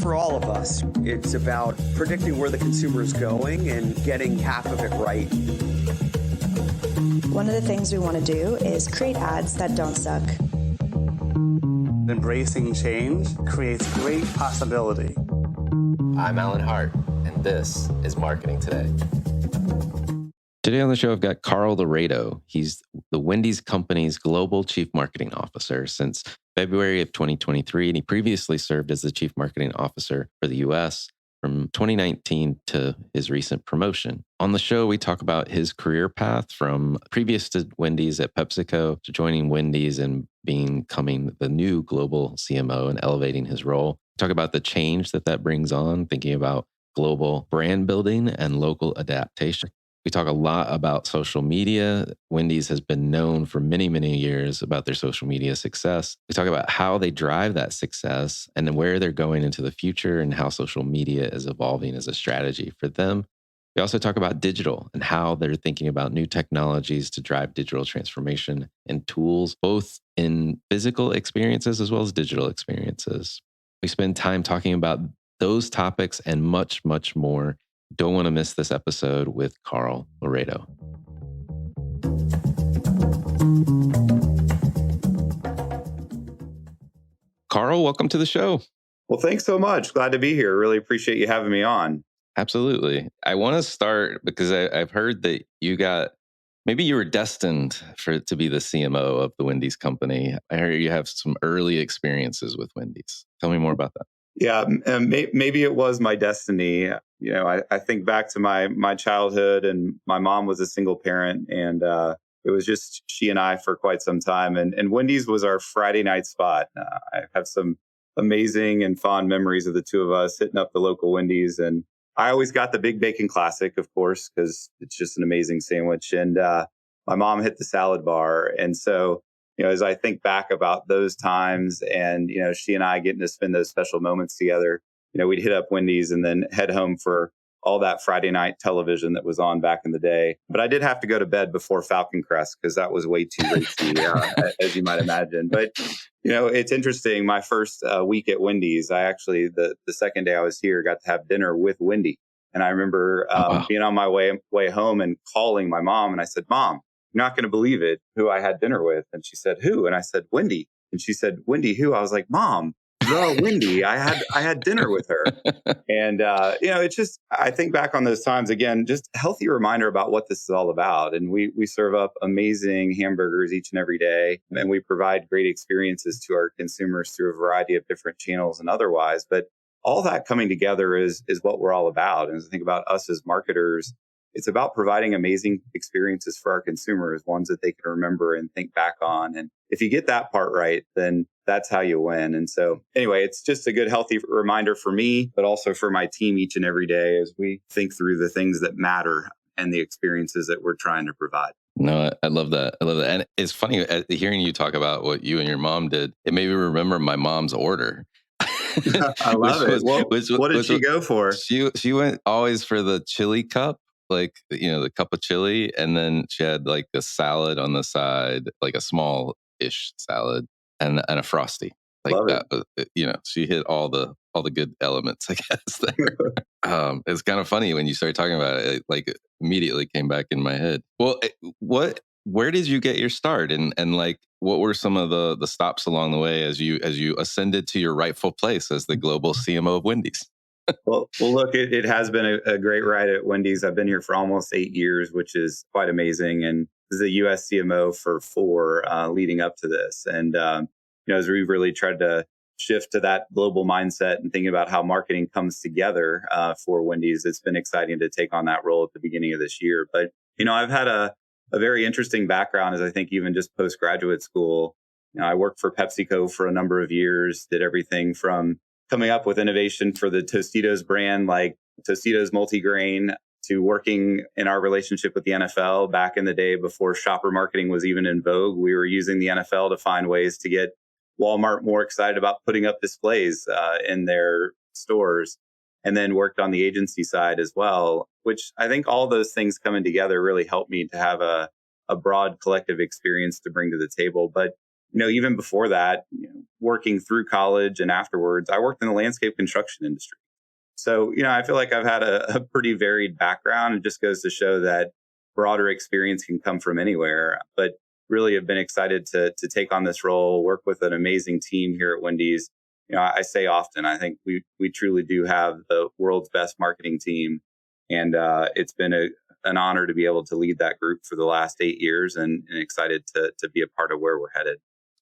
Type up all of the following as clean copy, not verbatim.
for all of us. It's about predicting where the consumer is going and getting half of it right. One of the things we want to do is create ads that don't suck. Embracing change creates great possibility. I'm Alan Hart, and this is Marketing Today. Today on the show, I've got Carl Loredo. He's the Wendy's company's Global Chief Marketing Officer since February of 2023, and he previously served as the Chief Marketing Officer for the U.S. from 2019 to his recent promotion. On the show, we talk about his career path from previous to Wendy's at PepsiCo to joining Wendy's and becoming the new global CMO and elevating his role. Talk about the change that brings on, thinking about global brand building and local adaptation. We talk a lot about social media. Wendy's has been known for many, many years about their social media success. We talk about how they drive that success and then where they're going into the future and how social media is evolving as a strategy for them. We also talk about digital and how they're thinking about new technologies to drive digital transformation and tools, both in physical experiences as well as digital experiences. We spend time talking about those topics and much, much more. Don't want to miss this episode with Carl Loredo. Carl, welcome to the show. Well, thanks so much. Glad to be here. Really appreciate you having me on. Absolutely. I want to start because I've heard that maybe you were destined to be the CMO of the Wendy's company. I heard you have some early experiences with Wendy's. Tell me more about that. Yeah, maybe it was my destiny. You know, I think back to my childhood, and my mom was a single parent, and it was just she and I for quite some time. And Wendy's was our Friday night spot. I have some amazing and fond memories of the two of us hitting up the local Wendy's. And I always got the Big Bacon Classic, of course, because it's just an amazing sandwich. And my mom hit the salad bar. And so, you know, as I think back about those times and, you know, she and I getting to spend those special moments together, you know, we'd hit up Wendy's and then head home for all that Friday night television that was on back in the day. But I did have to go to bed before Falcon Crest because that was way too racy, as you might imagine. But, you know, it's interesting. My first week at Wendy's, I actually, the second day I was here, got to have dinner with Wendy. And I remember being on my way home and calling my mom. And I said, "Mom, you're not going to believe it, who I had dinner with." And she said, "Who?" And I said, "Wendy." And she said, "Wendy who?" I was like, "Mom, the Wendy. I had dinner with her." And, you know, it's just, I think back on those times, again, just a healthy reminder about what this is all about. And we serve up amazing hamburgers each and every day. And we provide great experiences to our consumers through a variety of different channels and otherwise. But all that coming together is what we're all about. And as I think about us as marketers, it's about providing amazing experiences for our consumers, ones that they can remember and think back on. And if you get that part right, then that's how you win. And so anyway, it's just a good, healthy reminder for me, but also for my team each and every day as we think through the things that matter and the experiences that we're trying to provide. No, I love that. I love that. And it's funny hearing you talk about what you and your mom did. It made me remember my mom's order. I love it. What did she go for? She went always for the chili cup. Like, you know, the cup of chili. And then she had like a salad on the side, like a small-ish salad and a Frosty. Like Love that, you know, she hit all the good elements, I guess, there. It's kind of funny when you started talking about it, like immediately came back in my head. Well, where did you get your start? And like, what were some of the stops along the way as you ascended to your rightful place as the global CMO of Wendy's? Well, look, it has been a great ride at Wendy's. I've been here for almost 8 years, which is quite amazing. And this is a US CMO for 4 leading up to this. And, you know, as we've really tried to shift to that global mindset and thinking about how marketing comes together for Wendy's, it's been exciting to take on that role at the beginning of this year. But, you know, I've had a very interesting background as I think even just postgraduate school. You know, I worked for PepsiCo for a number of years, did everything from coming up with innovation for the Tostitos brand, like Tostitos multigrain, to working in our relationship with the NFL back in the day before shopper marketing was even in vogue. We were using the NFL to find ways to get Walmart more excited about putting up displays in their stores, and then worked on the agency side as well, which I think all those things coming together really helped me to have a broad collective experience to bring to the table. But even before that, working through college and afterwards, I worked in the landscape construction industry. So, I feel like I've had a pretty varied background. It just goes to show that broader experience can come from anywhere. But really have been excited to take on this role, work with an amazing team here at Wendy's. I say often, I think we truly do have the world's best marketing team. And it's been an honor to be able to lead that group for the last 8 years and excited to be a part of where we're headed.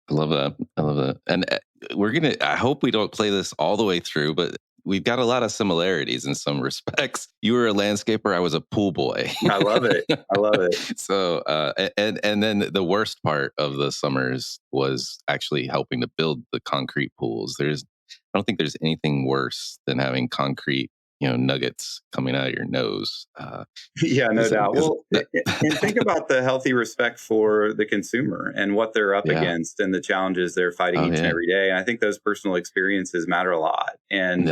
I love that. I love that. And I hope we don't play this all the way through, but we've got a lot of similarities in some respects. You were a landscaper. I was a pool boy. I love it. I love it. So, and then the worst part of the summers was actually helping to build the concrete pools. I don't think there's anything worse than having concrete, nuggets coming out of your nose. Yeah, no doubt. Well, and think about the healthy respect for the consumer and what they're up against and the challenges they're fighting each and every day. And I think those personal experiences matter a lot. And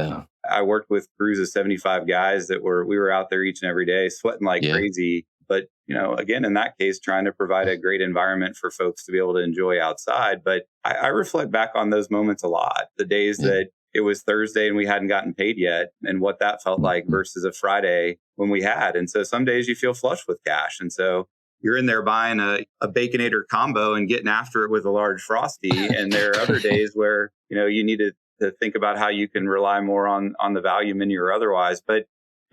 I worked with crews of 75 guys we were out there each and every day sweating like crazy. But, again, in that case, trying to provide a great environment for folks to be able to enjoy outside. But I reflect back on those moments a lot, the days that it was Thursday and we hadn't gotten paid yet and what that felt like versus a Friday when we had. And so some days you feel flush with cash. And so you're in there buying a Baconator combo and getting after it with a large Frosty. And there are other days where, you need to think about how you can rely more on the value menu or otherwise. But,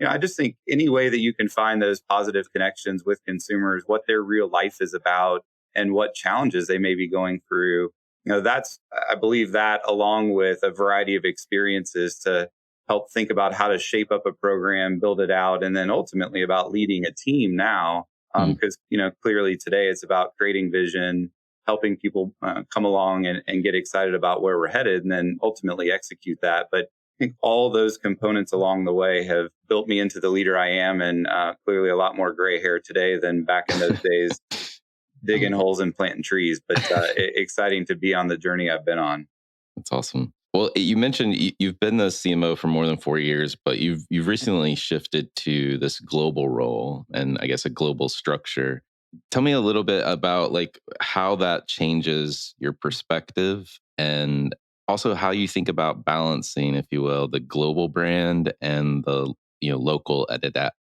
I just think any way that you can find those positive connections with consumers, what their real life is about and what challenges they may be going through, I believe that along with a variety of experiences to help think about how to shape up a program, build it out, and then ultimately about leading a team now. Because, clearly today it's about creating vision, helping people come along and get excited about where we're headed and then ultimately execute that. But I think all those components along the way have built me into the leader I am and clearly a lot more gray hair today than back in those days. Digging holes and planting trees, but exciting to be on the journey I've been on. That's awesome. Well, you mentioned you've been the CMO for more than 4 years, but you've recently shifted to this global role and I guess a global structure. Tell me a little bit about how that changes your perspective and also how you think about balancing, if you will, the global brand and the local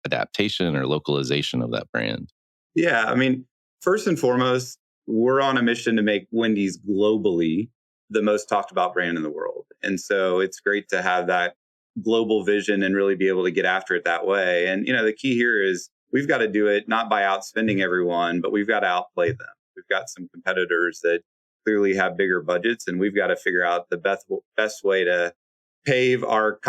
adaptation or localization of that brand. Yeah, I mean, first and foremost, we're on a mission to make Wendy's globally the most talked about brand in the world. And so it's great to have that global vision and really be able to get after it that way. And, the key here is we've got to do it not by outspending everyone, but we've got to outplay them. We've got some competitors that clearly have bigger budgets, and we've got to figure out the best way to pave our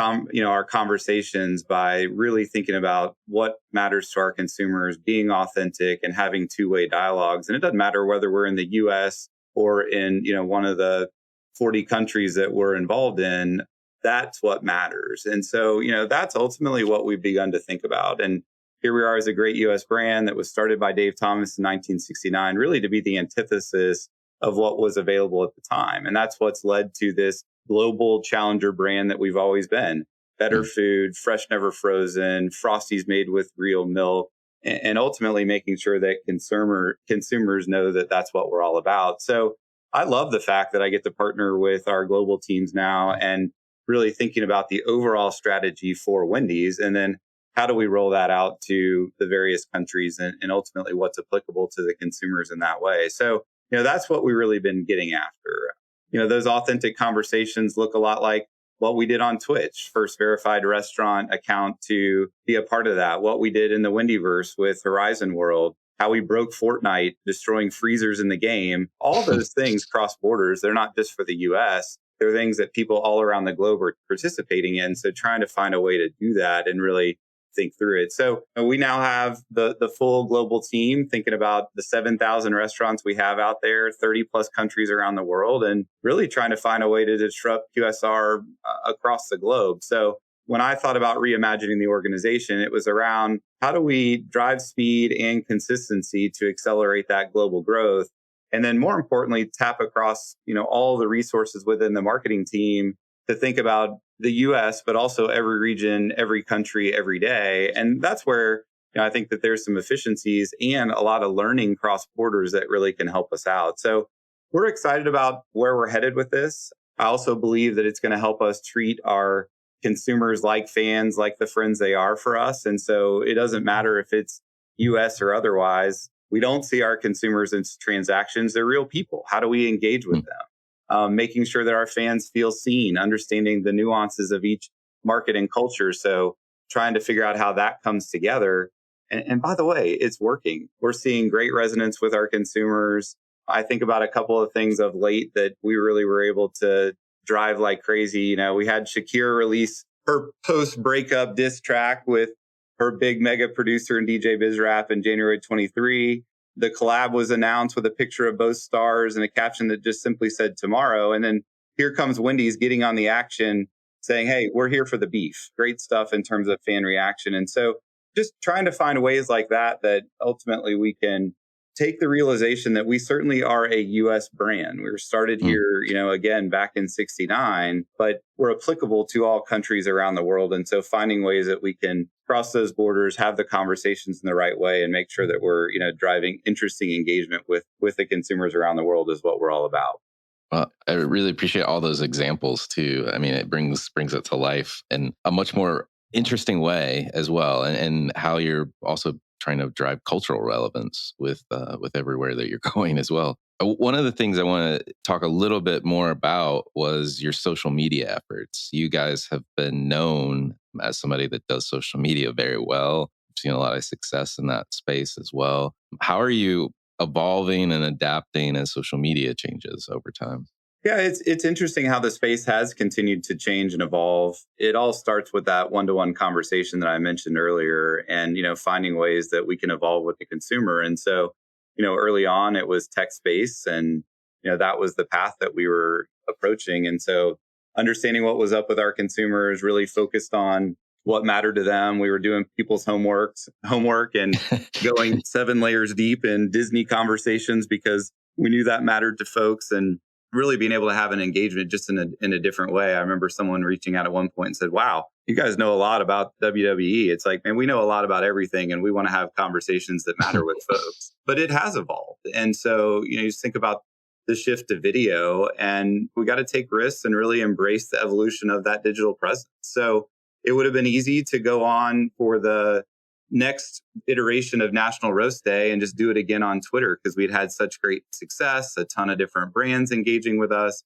conversations by really thinking about what matters to our consumers, being authentic and having two-way dialogues. And it doesn't matter whether we're in the US or in, one of the 40 countries that we're involved in, that's what matters. And so, that's ultimately what we've begun to think about. And here we are as a great US brand that was started by Dave Thomas in 1969, really to be the antithesis of what was available at the time. And that's what's led to this global challenger brand that we've always been. Better food, fresh, never frozen, Frosties made with real milk, and ultimately making sure that consumers know that that's what we're all about. So I love the fact that I get to partner with our global teams now and really thinking about the overall strategy for Wendy's and then how do we roll that out to the various countries and ultimately what's applicable to the consumers in that way. So, that's what we've really been getting after. Those authentic conversations look a lot like what we did on Twitch, first verified restaurant account to be a part of that. What we did in the Wendyverse with Horizon World, how we broke Fortnite, destroying freezers in the game. All those things cross borders. They're not just for the US. They're things that people all around the globe are participating in. So trying to find a way to do that and really think through it. So we now have the full global team thinking about the 7,000 restaurants we have out there, 30 plus countries around the world, and really trying to find a way to disrupt QSR across the globe. So when I thought about reimagining the organization, it was around how do we drive speed and consistency to accelerate that global growth? And then more importantly, tap across, all the resources within the marketing team to think about the US, but also every region, every country, every day. And that's where I think that there's some efficiencies and a lot of learning cross borders that really can help us out. So we're excited about where we're headed with this. I also believe that it's going to help us treat our consumers like fans, like the friends they are for us. And so it doesn't matter if it's US or otherwise. We don't see our consumers as transactions. They're real people. How do we engage with them? Making sure that our fans feel seen, understanding the nuances of each market and culture. So trying to figure out how that comes together. And by the way, it's working. We're seeing great resonance with our consumers. I think about a couple of things of late that we really were able to drive like crazy. You know, we had Shakira release her post-breakup diss track with her big mega producer and DJ Bizrap in January 23. The collab was announced with a picture of both stars and a caption that just simply said tomorrow. And then here comes Wendy's getting on the action saying, hey, we're here for the beef. Great stuff in terms of fan reaction. And so just trying to find ways like that ultimately we can take the realization that we certainly are a U.S. brand. We were started here, again, back in 69, but we're applicable to all countries around the world. And so finding ways that we can cross those borders, have the conversations in the right way, and make sure that we're, driving interesting engagement with the consumers around the world is what we're all about. Well, I really appreciate all those examples too. I mean, it brings it to life in a much more interesting way as well, and how you're also trying to drive cultural relevance with everywhere that you're going as well. One of the things I want to talk a little bit more about was your social media efforts. You guys have been known as somebody that does social media very well. I've seen a lot of success in that space as well. How are you evolving and adapting as social media changes over time? Yeah, it's interesting how the space has continued to change and evolve. It all starts with that one-to-one conversation that I mentioned earlier, and finding ways that we can evolve with the consumer. And so, early on it was text-based, and that was the path that we were approaching. And so, understanding what was up with our consumers, really focused on what mattered to them. We were doing people's homework and going 7 layers deep in Disney conversations because we knew that mattered to folks, and really being able to have an engagement just in a different way. I remember someone reaching out at one point and said, wow, you guys know a lot about WWE. It's like, man, we know a lot about everything, and we want to have conversations that matter with folks. But it has evolved. And so, you just think about the shift to video, and we got to take risks and really embrace the evolution of that digital presence. So it would have been easy to go on for the next iteration of National Roast Day and just do it again on Twitter because we'd had such great success, a ton of different brands engaging with us.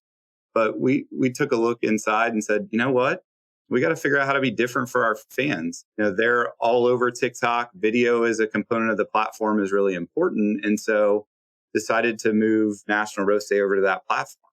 But we took a look inside and said, you know what? We got to figure out how to be different for our fans. They're all over TikTok. Video as a component of the platform is really important. And so decided to move National Roast Day over to that platform.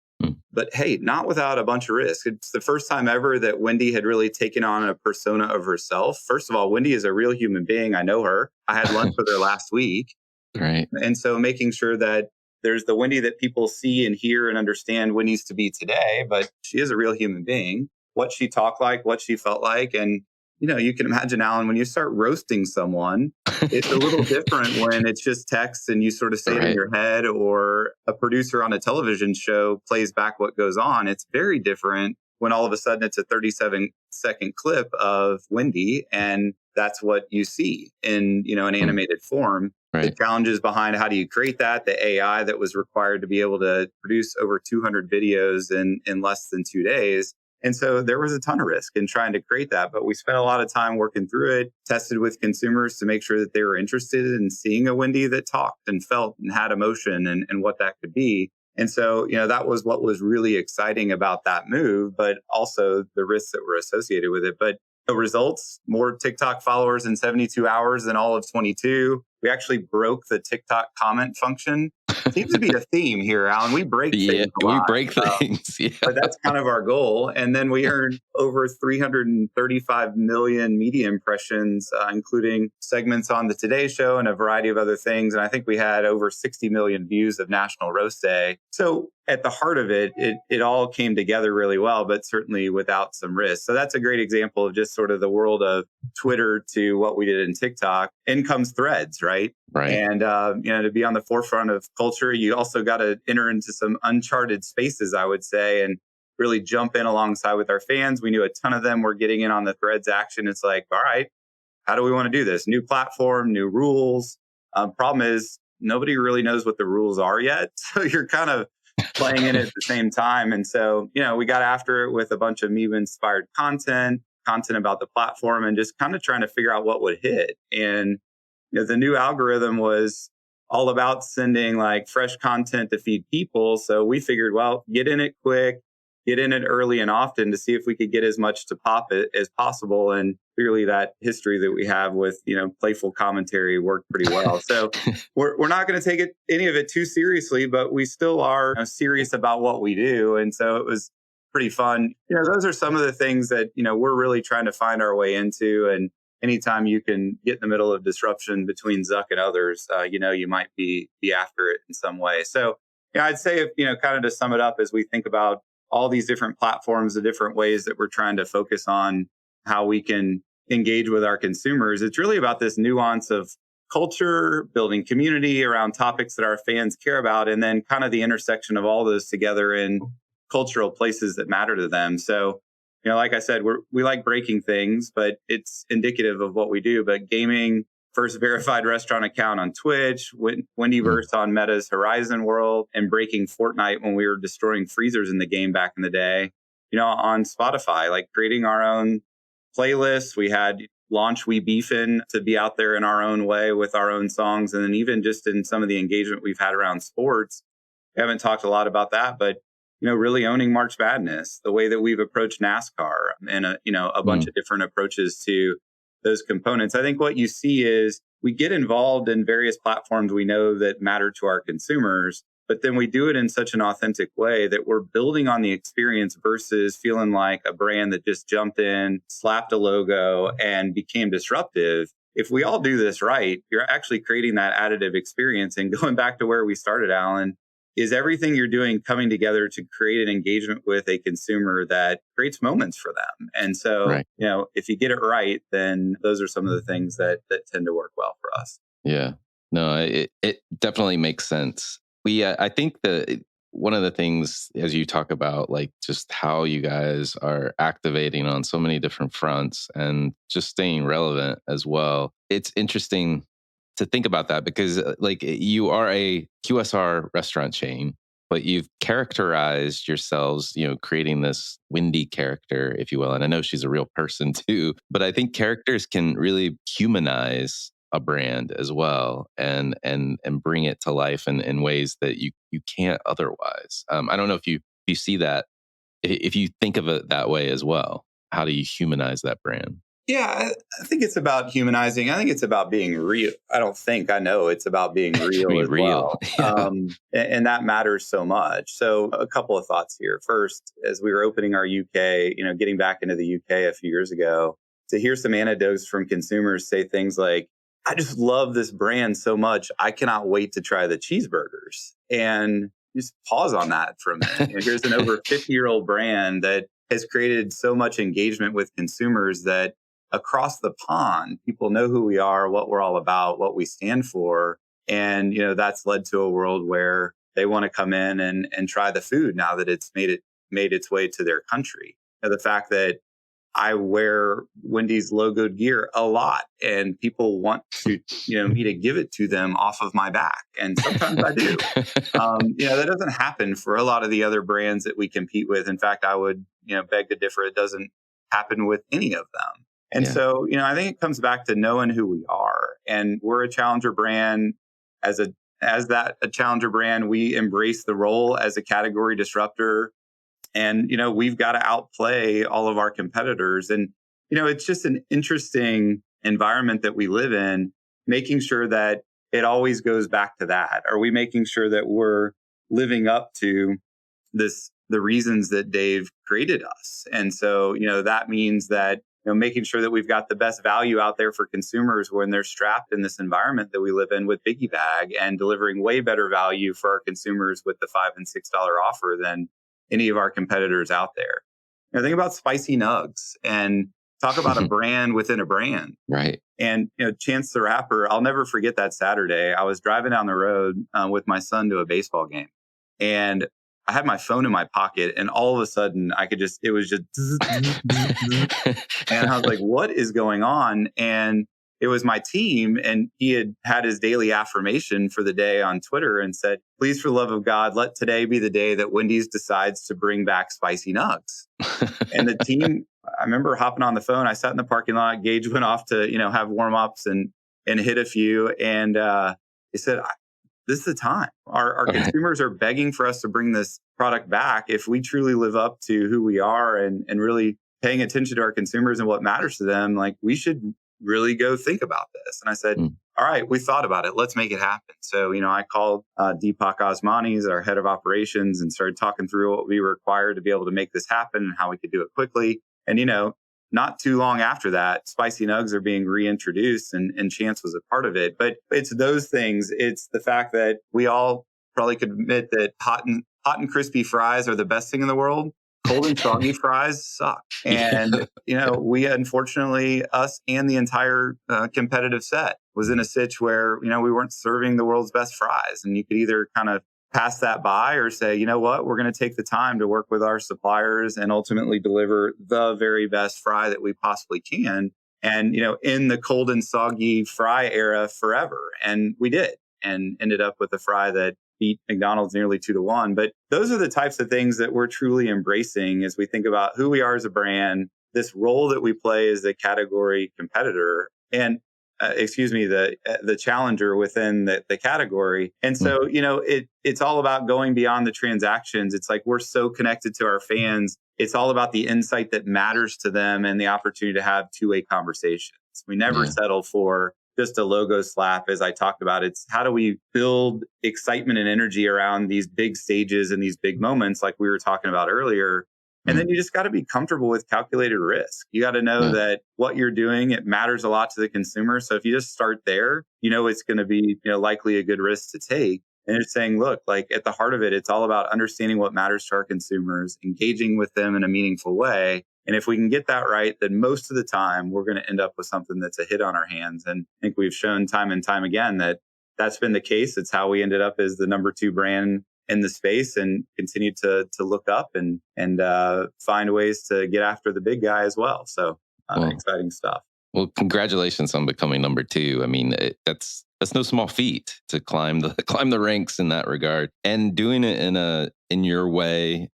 But hey, not without a bunch of risk. It's the first time ever that Wendy had really taken on a persona of herself. First of all, Wendy is a real human being. I know her. I had lunch with her last week. Right. And so making sure that there's the Wendy that people see and hear and understand Wendy's to be today, but she is a real human being. What she talked like, what she felt like. And, you can imagine, Alan, when you start roasting someone, it's a little different when it's just text and you sort of say it in your head, or a producer on a television show plays back what goes on. It's very different when all of a sudden it's a 37-second clip of Wendy, and that's what you see in, an animated form. Right. The challenges behind how do you create that, the AI that was required to be able to produce over 200 videos in less than 2 days. And so there was a ton of risk in trying to create that, but we spent a lot of time working through it, tested with consumers to make sure that they were interested in seeing a Wendy that talked and felt and had emotion and what that could be. And so, that was what was really exciting about that move, but also the risks that were associated with it. But the results, more TikTok followers in 72 hours than all of 22. We actually broke the TikTok comment function. Seems to be a theme here, Alan. We break things a lot. We break things. Yeah. But that's kind of our goal. And then we earned over 335 million media impressions, including segments on the Today Show and a variety of other things. And I think we had over 60 million views of National Roast Day. So at the heart of it, it all came together really well, but certainly without some risk. So that's a great example of just sort of the world of Twitter to what we did in TikTok. In comes Threads, right? Right. And, to be on the forefront of culture, you also got to enter into some uncharted spaces, I would say, and really jump in alongside with our fans. We knew a ton of them were getting in on the Threads action. It's like, all right, how do we want to do this? New platform, new rules. Problem is, nobody really knows what the rules are yet. So you're kind of playing in it at the same time. And so, we got after it with a bunch of meme-inspired content about the platform, and just kind of trying to figure out what would hit. And the new algorithm was all about sending like fresh content to feed people. So we figured, well, get in it quick, get in it early and often to see if we could get as much to pop it as possible. And clearly that history that we have with, playful commentary worked pretty well. So we're not going to take any of it too seriously, but we still are serious about what we do. And so it was pretty fun. Those are some of the things that, we're really trying to find our way into. And anytime you can get in the middle of disruption between Zuck and others, you might be after it in some way. So, I'd say if, kind of to sum it up, as we think about all these different platforms, the different ways that we're trying to focus on how we can engage with our consumers, it's really about this nuance of culture, building community around topics that our fans care about, and then kind of the intersection of all those together in cultural places that matter to them. So, like I said, we like breaking things, but it's indicative of what we do. But gaming, first verified restaurant account on Twitch, Wendyverse on Meta's Horizon World, and breaking Fortnite when we were destroying freezers in the game back in the day, on Spotify, like creating our own playlists. We had Launch We Beefin' to be out there in our own way with our own songs. And then even just in some of the engagement we've had around sports, we haven't talked a lot about that, but really owning March Madness, the way that we've approached NASCAR, and a bunch of different approaches to those components. I think what you see is we get involved in various platforms we know that matter to our consumers, but then we do it in such an authentic way that we're building on the experience versus feeling like a brand that just jumped in, slapped a logo, and became disruptive. If we all do this right, you're actually creating that additive experience. And going back to where we started, Alan, is everything you're doing coming together to create an engagement with a consumer that creates moments for them. And so, Right. If you get it right, then those are some of the things that tend to work well for us. Yeah, no, it definitely makes sense. I think one of the things, as you talk about, like just how you guys are activating on so many different fronts and just staying relevant as well. It's interesting to think about that because like you are a QSR restaurant chain, but you've characterized yourselves, creating this Wendy character, if you will. And I know she's a real person too, but I think characters can really humanize a brand as well and bring it to life in ways that you can't otherwise. I don't know if you see that, if you think of it that way as well. How do you humanize that brand? Yeah, I think it's about humanizing. I think it's about being real. I know it's about being real Be as real. well. And that matters so much. So a couple of thoughts here. First, as we were opening our UK, getting back into the UK a few years ago, to hear some anecdotes from consumers say things like, I just love this brand so much. I cannot wait to try the cheeseburgers. And just pause on that for a minute. Here's an over 50-year-old brand that has created so much engagement with consumers that across the pond, people know who we are, what we're all about, what we stand for. And, that's led to a world where they want to come in and try the food now that it's made its way to their country. The fact that I wear Wendy's logoed gear a lot and people want to, me to give it to them off of my back. And sometimes I do. That doesn't happen for a lot of the other brands that we compete with. In fact, I would, beg to differ. It doesn't happen with any of them. And so, I think it comes back to knowing who we are. And we're a challenger brand. As a challenger brand, we embrace the role as a category disruptor. And, we've got to outplay all of our competitors. And, it's just an interesting environment that we live in, making sure that it always goes back to that. Are we making sure that we're living up to the reasons that Dave created us? And so, that means that, making sure that we've got the best value out there for consumers when they're strapped in this environment that we live in with Biggie Bag, and delivering way better value for our consumers with the $5 and $6 offer than any of our competitors out there. Think about spicy Nuggs and talk about a brand within a brand. Right. And, Chance the Rapper, I'll never forget that Saturday. I was driving down the road with my son to a baseball game, and I had my phone in my pocket, and all of a sudden it was just, and I was like, what is going on? And it was my team, and he had his daily affirmation for the day on Twitter and said, "Please, for the love of God, let today be the day that Wendy's decides to bring back spicy Nuggs." And the team, I remember hopping on the phone. I sat in the parking lot. Gage went off to, have warm-ups and hit a few. And he said, "This is the time. Our consumers are begging for us to bring this product back. If we truly live up to who we are and really paying attention to our consumers and what matters to them, like, we should really go think about this." And I said, "All right, we thought about it. Let's make it happen." So, I called Deepak Osmani, our head of operations, and started talking through what we required to be able to make this happen and how we could do it quickly. And, not too long after that, Spicy Nuggs are being reintroduced, and Chance was a part of it. But it's those things. It's the fact that we all probably could admit that hot and crispy fries are the best thing in the world. Cold and soggy fries suck. And, we unfortunately, us and the entire competitive set was in a sitch where, we weren't serving the world's best fries. And you could either kind of pass that by or say, you know what, we're going to take the time to work with our suppliers and ultimately deliver the very best fry that we possibly can. And, in the cold and soggy fry era forever. And we did, and ended up with a fry that beat McDonald's nearly 2-1. But those are the types of things that we're truly embracing as we think about who we are as a brand, this role that we play as a category competitor, and the challenger within the category. And so, it's all about going beyond the transactions. It's like we're so connected to our fans. It's all about the insight that matters to them and the opportunity to have two-way conversations. We never settle for just a logo slap, as I talked about. It's how do we build excitement and energy around these big stages and these big moments like we were talking about earlier. And then you just got to be comfortable with calculated risk. You got to know that what you're doing, it matters a lot to the consumer. So if you just start there, it's going to be likely a good risk to take. And it's saying, look, like at the heart of it, it's all about understanding what matters to our consumers, engaging with them in a meaningful way. And if we can get that right, then most of the time we're going to end up with something that's a hit on our hands. And I think we've shown time and time again that that's been the case. It's how we ended up as the number 2 brand in the space and continue to look up and find ways to get after the big guy as well. So exciting stuff. Well, congratulations on becoming number 2. I mean, that's no small feat to climb the ranks in that regard, and doing it in your way,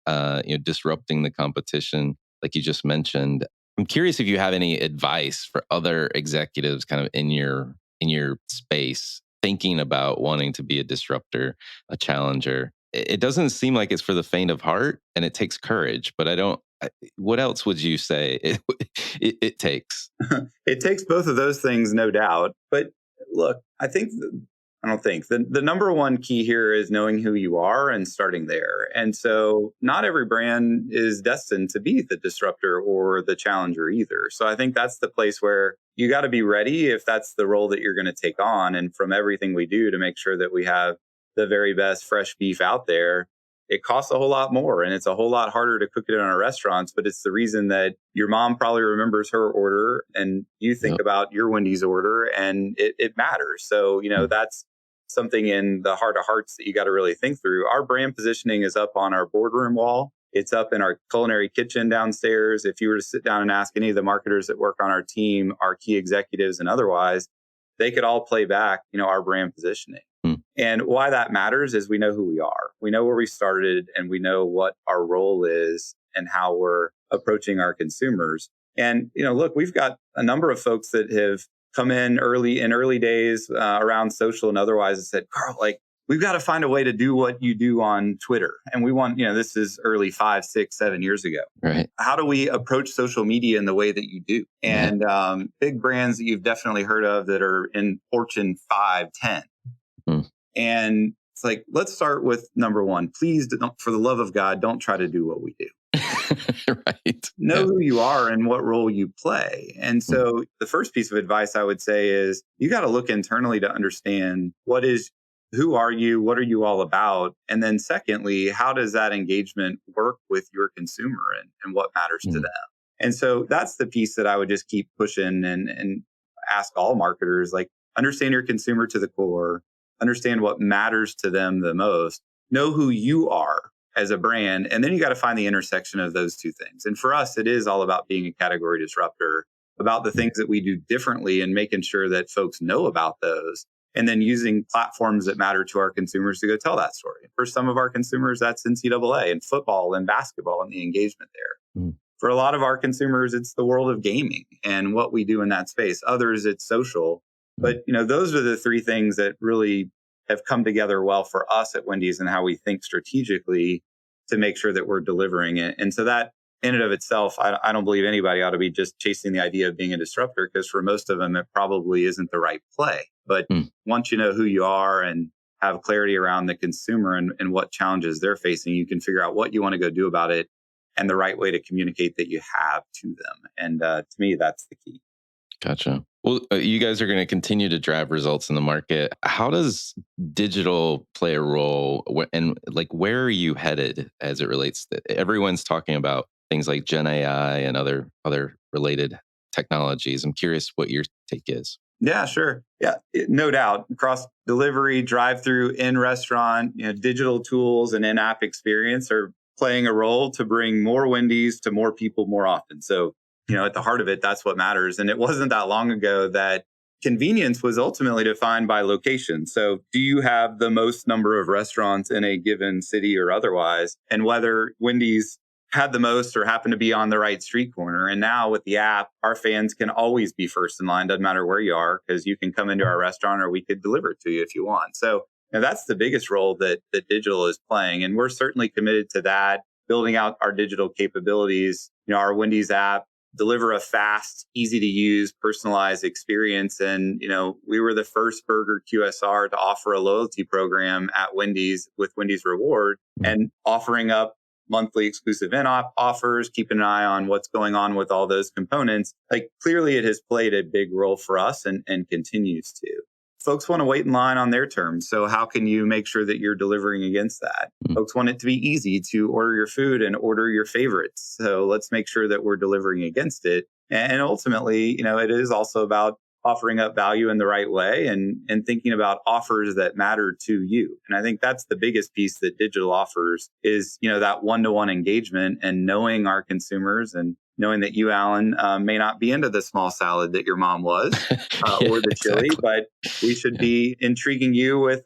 disrupting the competition, like you just mentioned. I'm curious if you have any advice for other executives, kind of in your space, thinking about wanting to be a disruptor, a challenger. It doesn't seem like it's for the faint of heart, and it takes courage. But what else would you say it takes? It takes both of those things, no doubt. But look, the number one key here is knowing who you are and starting there. And so not every brand is destined to be the disruptor or the challenger either. So I think that's the place where you got to be ready if that's the role that you're going to take on. And from everything we do to make sure that we have the very best fresh beef out there, it costs a whole lot more, and it's a whole lot harder to cook it in our restaurants. But it's the reason that your mom probably remembers her order, and you think about your Wendy's order, and it matters. So, that's something in the heart of hearts that you got to really think through. Our brand positioning is up on our boardroom wall. It's up in our culinary kitchen downstairs. If you were to sit down and ask any of the marketers that work on our team, our key executives and otherwise, they could all play back, our brand positioning. And why that matters is we know who we are. We know where we started, and we know what our role is and how we're approaching our consumers. And, look, we've got a number of folks that have come in early days around social and otherwise and said, "Carl, like, we've got to find a way to do what you do on Twitter." And we want, this is early 5, 6, 7 years ago. Right. How do we approach social media in the way that you do? And big brands that you've definitely heard of that are in Fortune 5, 10. And it's like, let's start with number 1. Please, don't, for the love of God, don't try to do what we do. Right. Know who you are and what role you play. And so the first piece of advice I would say is you got to look internally to understand who are you? What are you all about? And then secondly, how does that engagement work with your consumer and what matters to them? And so that's the piece that I would just keep pushing and ask all marketers, like, understand your consumer to the core, understand what matters to them the most, know who you are as a brand, and then you got to find the intersection of those two things. And for us, it is all about being a category disruptor. about the things that we do differently and making sure that folks know about those. And then using platforms that matter to our consumers to go tell that story. For some of our consumers, that's NCAA and football and basketball and the engagement there. For a lot of our consumers, it's the world of gaming and what we do in that space. Others, it's social. But, those are the three things that really have come together well for us at Wendy's and how we think strategically to make sure that we're delivering it. And so that in and of itself, I don't believe anybody ought to be just chasing the idea of being a disruptor, because for most of them, it probably isn't the right play. But once you know who you are and have clarity around the consumer and what challenges they're facing, you can figure out what you want to go do about it and the right way to communicate that you have to them. And to me, that's the key. Gotcha. Well, you guys are going to continue to drive results in the market. How does digital play a role? And where are you headed as it relates to everyone's talking about things like Gen AI and other related technologies? I'm curious what your take is. Yeah, sure. Yeah, no doubt. Across delivery, drive-through, in-restaurant, digital tools and in-app experience are playing a role to bring more Wendy's to more people more often. So, at the heart of it, that's what matters. And it wasn't that long ago that convenience was ultimately defined by location. So do you have the most number of restaurants in a given city or otherwise? And whether Wendy's had the most or happened to be on the right street corner. And now with the app, our fans can always be first in line. Doesn't matter where you are, because you can come into our restaurant or we could deliver it to you if you want. So that's the biggest role that digital is playing. And we're certainly committed to that, building out our digital capabilities. Our Wendy's app deliver a fast, easy to use, personalized experience. And, we were the first burger QSR to offer a loyalty program at Wendy's with Wendy's Reward and offering up monthly exclusive in-app offers, keeping an eye on what's going on with all those components. Clearly it has played a big role for us and continues to. Folks want to wait in line on their terms. So how can you make sure that you're delivering against that? Folks want it to be easy to order your food and order your favorites. So let's make sure that we're delivering against it. And ultimately, it is also about offering up value in the right way and thinking about offers that matter to you. And I think that's the biggest piece that digital offers is, that one-to-one engagement and knowing our consumers and knowing that you, Alan, may not be into the small salad that your mom was or the chili, but we should be intriguing you with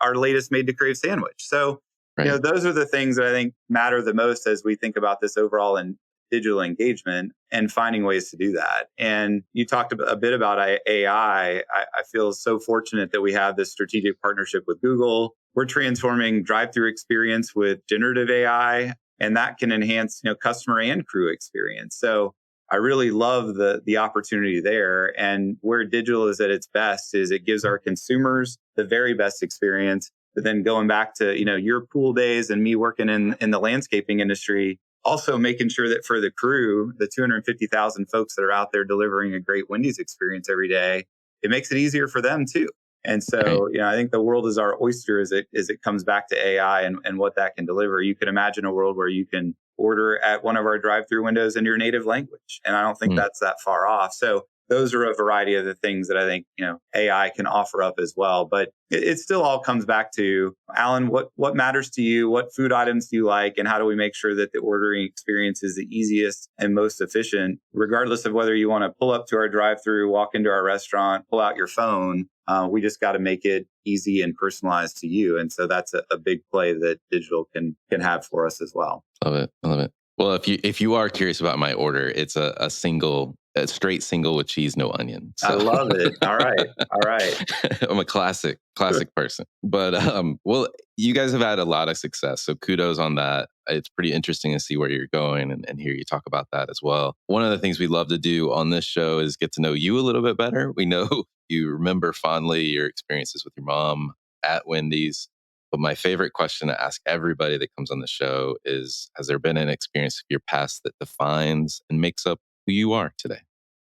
our latest Made to Crave sandwich. So, those are the things that I think matter the most as we think about this overall and digital engagement and finding ways to do that. And you talked a bit about AI. I feel so fortunate that we have this strategic partnership with Google. We're transforming drive-through experience with generative AI, and that can enhance, customer and crew experience. So I really love the opportunity there. And where digital is at its best is it gives our consumers the very best experience. But then going back to, your pool days and me working in the landscaping industry, also making sure that for the crew, the 250,000 folks that are out there delivering a great Wendy's experience every day, it makes it easier for them too. And so, I think the world is our oyster as it comes back to AI and what that can deliver. You can imagine a world where you can order at one of our drive-through windows in your native language. And I don't think that's that far off. So those are a variety of the things that I think, AI can offer up as well. But it still all comes back to, Alan, what matters to you? What food items do you like? And how do we make sure that the ordering experience is the easiest and most efficient, regardless of whether you want to pull up to our drive-through, walk into our restaurant, pull out your phone. We just got to make it easy and personalized to you. And so that's a big play that digital can have for us as well. Love it. I love it. Well, if you are curious about my order, it's a straight single with cheese, no onion. So. I love it. All right. I'm a classic person. But well, you guys have had a lot of success, so kudos on that. It's pretty interesting to see where you're going and hear you talk about that as well. One of the things we love to do on this show is get to know you a little bit better. We know you remember fondly your experiences with your mom at Wendy's. But my favorite question to ask everybody that comes on the show is, has there been an experience of your past that defines and makes up who you are today?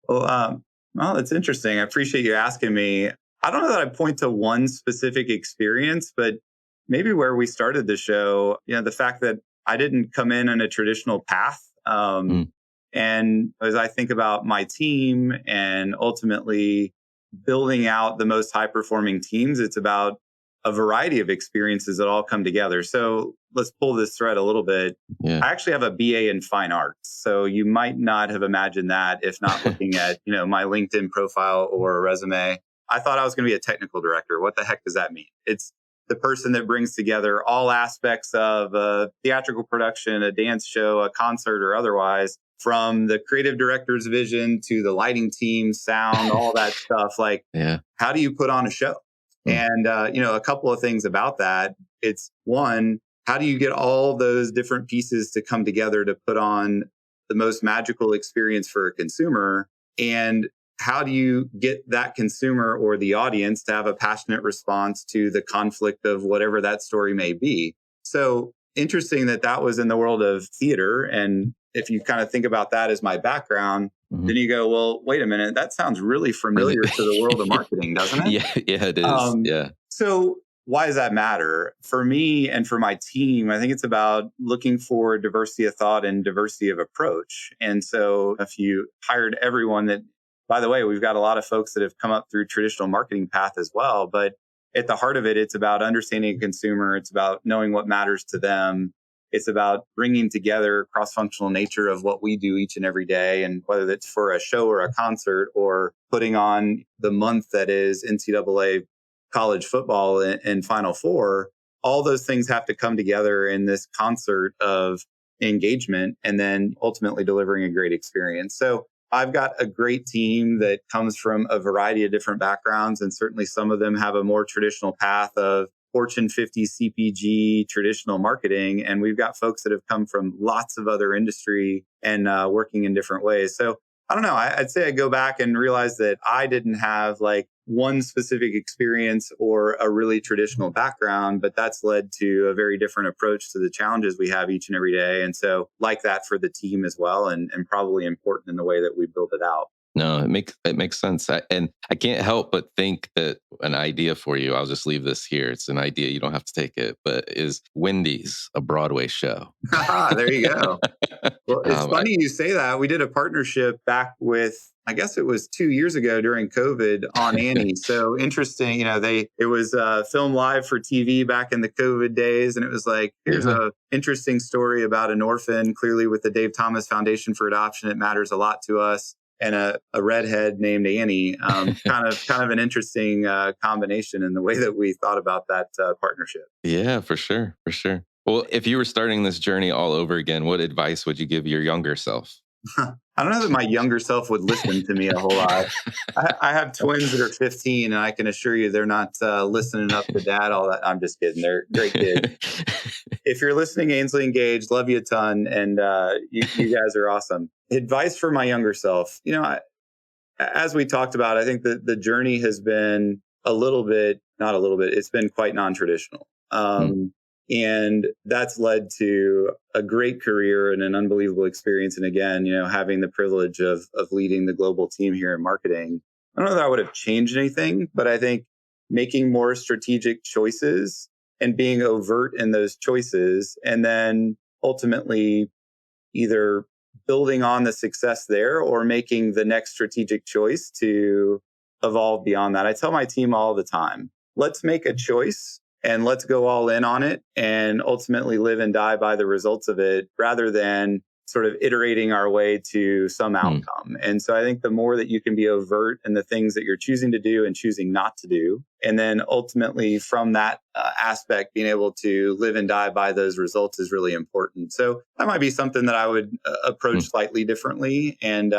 Well, that's interesting. I appreciate you asking me. I don't know that I point to one specific experience, but maybe where we started the show, the fact that I didn't come in a traditional path. And as I think about my team and ultimately building out the most high performing teams, it's about a variety of experiences that all come together. So let's pull this thread a little bit. Yeah. I actually have a BA in fine arts. So you might not have imagined that if not looking at, my LinkedIn profile or resume. I thought I was going to be a technical director. What the heck does that mean? It's the person that brings together all aspects of a theatrical production, a dance show, a concert, or otherwise, from the creative director's vision to the lighting team, sound, all that stuff. Like, Yeah. how do you put on a show? And, a couple of things about that. It's one, how do you get all those different pieces to come together to put on the most magical experience for a consumer? And how do you get that consumer or the audience to have a passionate response to the conflict of whatever that story may be? So interesting that was in the world of theater. And if you kind of think about that as my background, then you go, well, wait a minute, that sounds really familiar to the world of marketing, doesn't it? Yeah, it is. Yeah. So why does that matter? For me and for my team, I think it's about looking for diversity of thought and diversity of approach. And so if you hired everyone that, by the way, we've got a lot of folks that have come up through traditional marketing path as well. But at the heart of it, it's about understanding a consumer. It's about knowing what matters to them. It's about bringing together cross-functional nature of what we do each and every day. And whether that's for a show or a concert or putting on the month that is NCAA college football and Final Four, all those things have to come together in this concert of engagement and then ultimately delivering a great experience. So I've got a great team that comes from a variety of different backgrounds, and certainly some of them have a more traditional path of Fortune 50 CPG traditional marketing. And we've got folks that have come from lots of other industry and working in different ways. So I don't know. I'd say I go back and realize that I didn't have like one specific experience or a really traditional background, but that's led to a very different approach to the challenges we have each and every day. And so like that for the team as well, and probably important in the way that we build it out. No, it makes sense. And I can't help but think that an idea for you, I'll just leave this here. It's an idea, you don't have to take it, but is Wendy's a Broadway show? There you go. Well, it's funny you say that. We did a partnership back with, I guess it was 2 years ago during COVID on Annie. So interesting, it was filmed live for TV back in the COVID days. And it was like, here's a interesting story about an orphan, clearly with the Dave Thomas Foundation for Adoption. It matters a lot to us. And a redhead named Annie, kind of an interesting combination in the way that we thought about that partnership. Yeah, for sure. Well, if you were starting this journey all over again, what advice would you give your younger self? I don't know that my younger self would listen to me a whole lot. I have twins that are 15, and I can assure you they're not listening up to dad, all that. I'm just kidding. They're great kids. If you're listening, Ainsley Engaged, love you a ton. And you guys are awesome. Advice for my younger self. As we talked about, I think that the journey has been it's been quite non-traditional. And that's led to a great career and an unbelievable experience. And again, having the privilege of leading the global team here in marketing. I don't know that I would have changed anything, but I think making more strategic choices and being overt in those choices, and then ultimately either building on the success there or making the next strategic choice to evolve beyond that. I tell my team all the time, let's make a choice and let's go all in on it and ultimately live and die by the results of it rather than sort of iterating our way to some outcome. And so I think the more that you can be overt in the things that you're choosing to do and choosing not to do, and then ultimately from that aspect, being able to live and die by those results is really important. So that might be something that I would approach slightly differently. And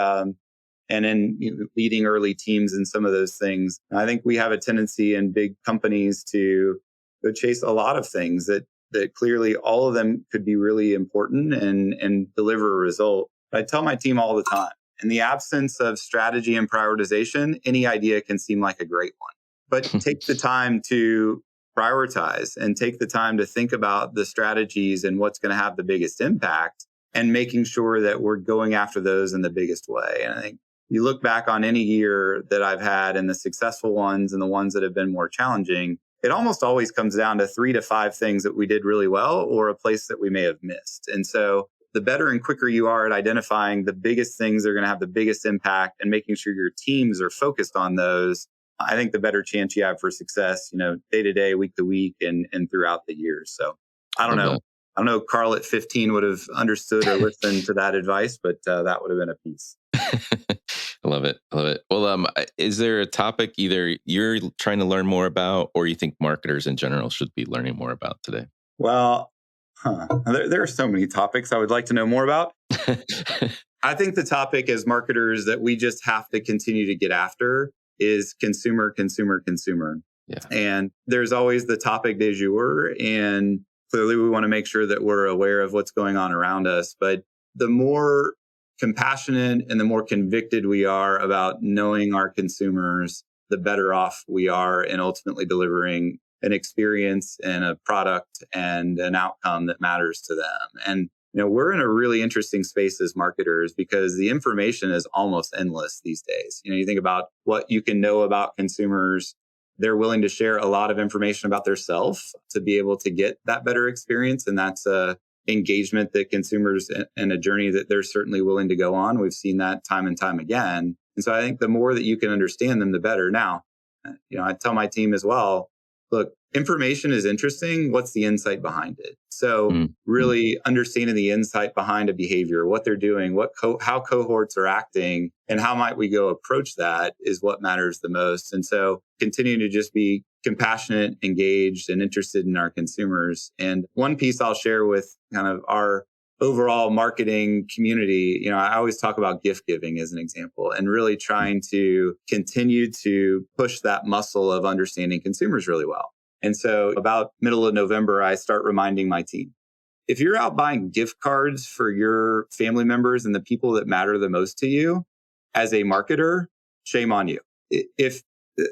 in leading early teams and some of those things, I think we have a tendency in big companies to go chase a lot of things that clearly all of them could be really important and deliver a result. But I tell my team all the time, in the absence of strategy and prioritization, any idea can seem like a great one. But take the time to prioritize and take the time to think about the strategies and what's going to have the biggest impact and making sure that we're going after those in the biggest way. And I think you look back on any year that I've had and the successful ones and the ones that have been more challenging, it almost always comes down to 3 to 5 things that we did really well or a place that we may have missed. And so the better and quicker you are at identifying the biggest things that are going to have the biggest impact and making sure your teams are focused on those, I think the better chance you have for success, day to day, week to week, and throughout the years. So I don't Love know. that. I don't know if Carl at 15 would have understood or listened to that advice, but that would have been a piece. I love it. I love it. Well, is there a topic either you're trying to learn more about or you think marketers in general should be learning more about today? Well, there are so many topics I would like to know more about. I think the topic as marketers that we just have to continue to get after is consumer, consumer, consumer. Yeah. And there's always the topic du jour. And clearly we want to make sure that we're aware of what's going on around us. But the more compassionate and the more convicted we are about knowing our consumers, the better off we are in ultimately delivering an experience and a product and an outcome that matters to them. And we're in a really interesting space as marketers because the information is almost endless these days. You think about what you can know about consumers. They're willing to share a lot of information about themselves to be able to get that better experience. And that's a engagement that consumers and a journey that they're certainly willing to go on. We've seen that time and time again. And so I think the more that you can understand them, the better. Now, I tell my team as well, look, information is interesting. What's the insight behind it? So really understanding the insight behind a behavior, what they're doing, how cohorts are acting, and how might we go approach that is what matters the most. And so continuing to just be compassionate, engaged, and interested in our consumers. And one piece I'll share with kind of our overall marketing community, I always talk about gift giving as an example and really trying to continue to push that muscle of understanding consumers really well. And so about middle of November, I start reminding my team, if you're out buying gift cards for your family members and the people that matter the most to you as a marketer, shame on you. If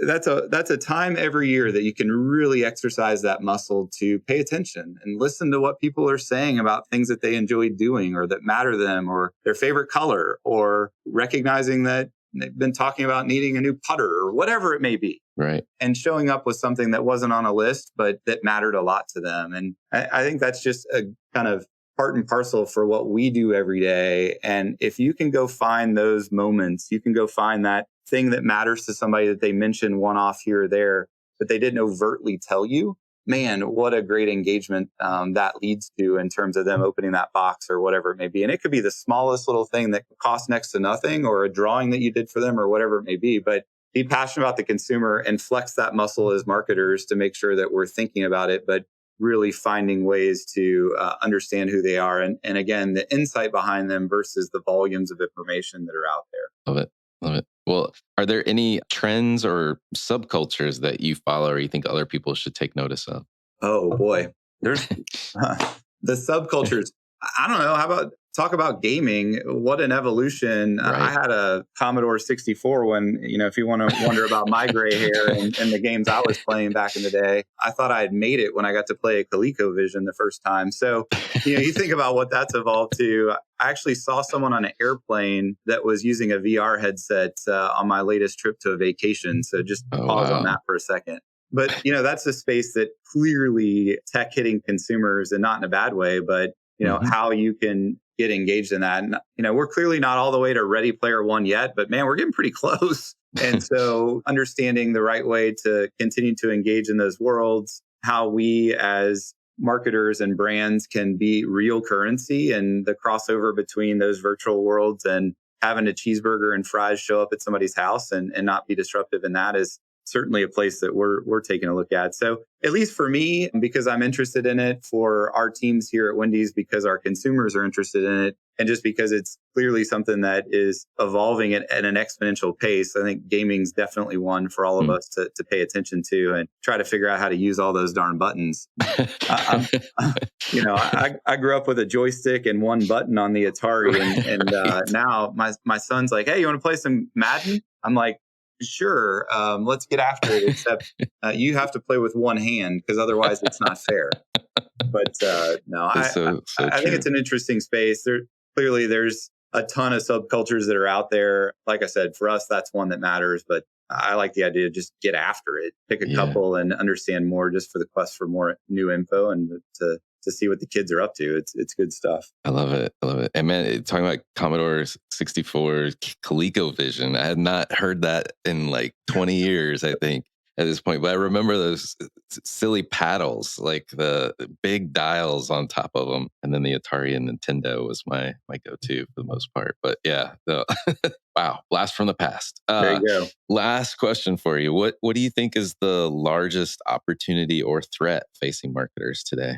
that's a time every year that you can really exercise that muscle to pay attention and listen to what people are saying about things that they enjoy doing or that matter to them or their favorite color or recognizing that they've been talking about needing a new putter or whatever it may be. Right. And showing up with something that wasn't on a list, but that mattered a lot to them. And I think that's just a kind of part and parcel for what we do every day. And if you can go find those moments, you can go find that thing that matters to somebody that they mention one off here or there, but they didn't overtly tell you, man, what a great engagement that leads to in terms of them opening that box or whatever it may be. And it could be the smallest little thing that costs next to nothing or a drawing that you did for them or whatever it may be. But be passionate about the consumer and flex that muscle as marketers to make sure that we're thinking about it, but really finding ways to understand who they are. And again, the insight behind them versus the volumes of information that are out there. Love it. Love it. Well, are there any trends or subcultures that you follow or you think other people should take notice of? Oh boy, there's the subcultures. I don't know. How about talk about gaming? What an evolution. Right. I had a Commodore 64 when, if you want to wonder about my gray hair and the games I was playing back in the day, I thought I had made it when I got to play a ColecoVision the first time. So, you think about what that's evolved to. I actually saw someone on an airplane that was using a VR headset on my latest trip to a vacation. So just pause on that for a second. But, that's a space that clearly tech hitting consumers and not in a bad way, but how you can get engaged in that. And, we're clearly not all the way to Ready Player One yet, but man, we're getting pretty close. And so understanding the right way to continue to engage in those worlds, how we as marketers and brands can be real currency and the crossover between those virtual worlds and having a cheeseburger and fries show up at somebody's house and not be disruptive in that is certainly a place that we're taking a look at. So at least for me, because I'm interested in it, for our teams here at Wendy's, because our consumers are interested in it, and just because it's clearly something that is evolving at an exponential pace, I think gaming's definitely one for all of us to pay attention to and try to figure out how to use all those darn buttons. I grew up with a joystick and one button on the Atari, and now my son's like, "Hey, you want to play some Madden?" I'm like, "Sure, let's get after it, except you have to play with one hand because otherwise it's not fair." But no, I think it's an interesting space. There's a ton of subcultures that are out there. Like I said, for us, that's one that matters. But I like the idea to just get after it, pick a couple and understand more just for the quest for more new info and to to see what the kids are up to. It's good stuff. I love it. I love it. And man, talking about Commodore 64, ColecoVision, I had not heard that in like 20 years, I think, at this point. But I remember those silly paddles, like the big dials on top of them. And then the Atari and Nintendo was my go-to for the most part. But yeah, wow, blast from the past. There you go. Last question for you. What do you think is the largest opportunity or threat facing marketers today?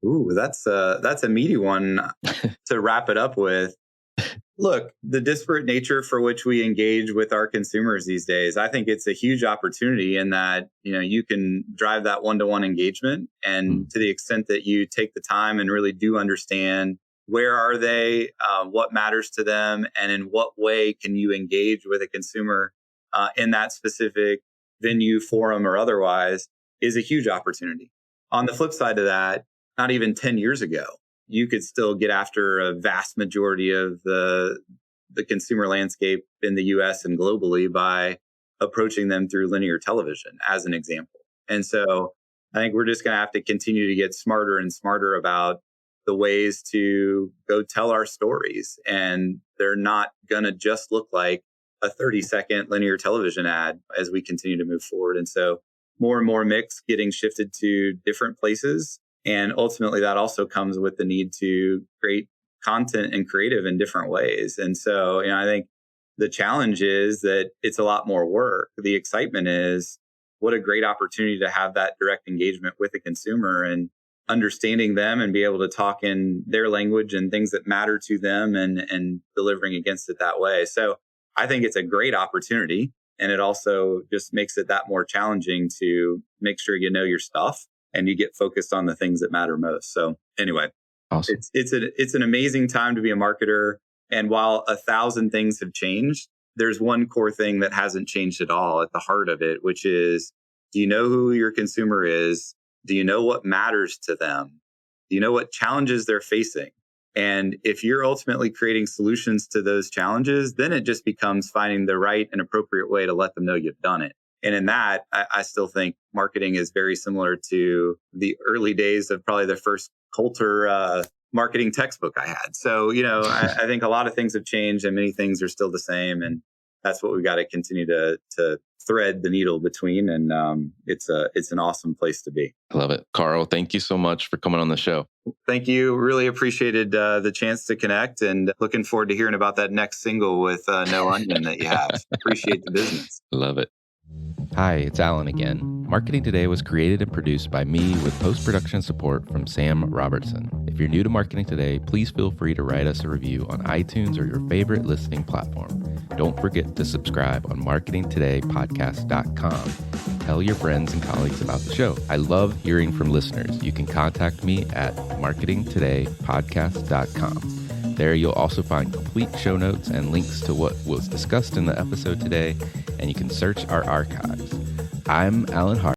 Ooh, that's a meaty one to wrap it up with. Look, the disparate nature for which we engage with our consumers these days, I think it's a huge opportunity in that, you can drive that one-to-one engagement. And to the extent that you take the time and really do understand where are they, what matters to them, and in what way can you engage with a consumer in that specific venue, forum, or otherwise, is a huge opportunity. On the flip side of that, not even 10 years ago, you could still get after a vast majority of the consumer landscape in the US and globally by approaching them through linear television, as an example. And so I think we're just going to have to continue to get smarter and smarter about the ways to go tell our stories. And they're not going to just look like a 30-second linear television ad as we continue to move forward. And so more and more mix getting shifted to different places. And ultimately, that also comes with the need to create content and creative in different ways. And so, I think the challenge is that it's a lot more work. The excitement is what a great opportunity to have that direct engagement with the consumer and understanding them and be able to talk in their language and things that matter to them and delivering against it that way. So I think it's a great opportunity. And it also just makes it that more challenging to make sure you know your stuff and you get focused on the things that matter most. So anyway, awesome. It's an amazing time to be a marketer. And while 1,000 things have changed, there's one core thing that hasn't changed at all at the heart of it, which is, do you know who your consumer is? Do you know what matters to them? Do you know what challenges they're facing? And if you're ultimately creating solutions to those challenges, then it just becomes finding the right and appropriate way to let them know you've done it. And in that, I still think marketing is very similar to the early days of probably the first Coulter marketing textbook I had. So, I think a lot of things have changed and many things are still the same. And that's what we've got to continue to thread the needle between. And it's an awesome place to be. I love it. Carl, thank you so much for coming on the show. Thank you. Really appreciated the chance to connect and looking forward to hearing about that next single with No Onion that you have. Appreciate the business. Love it. Hi, it's Alan again. Marketing Today was created and produced by me with post-production support from Sam Robertson. If you're new to Marketing Today, please feel free to write us a review on iTunes or your favorite listening platform. Don't forget to subscribe on marketingtodaypodcast.com. Tell your friends and colleagues about the show. I love hearing from listeners. You can contact me at marketingtodaypodcast.com. There you'll also find complete show notes and links to what was discussed in the episode today, and you can search our archives. I'm Alan Hart.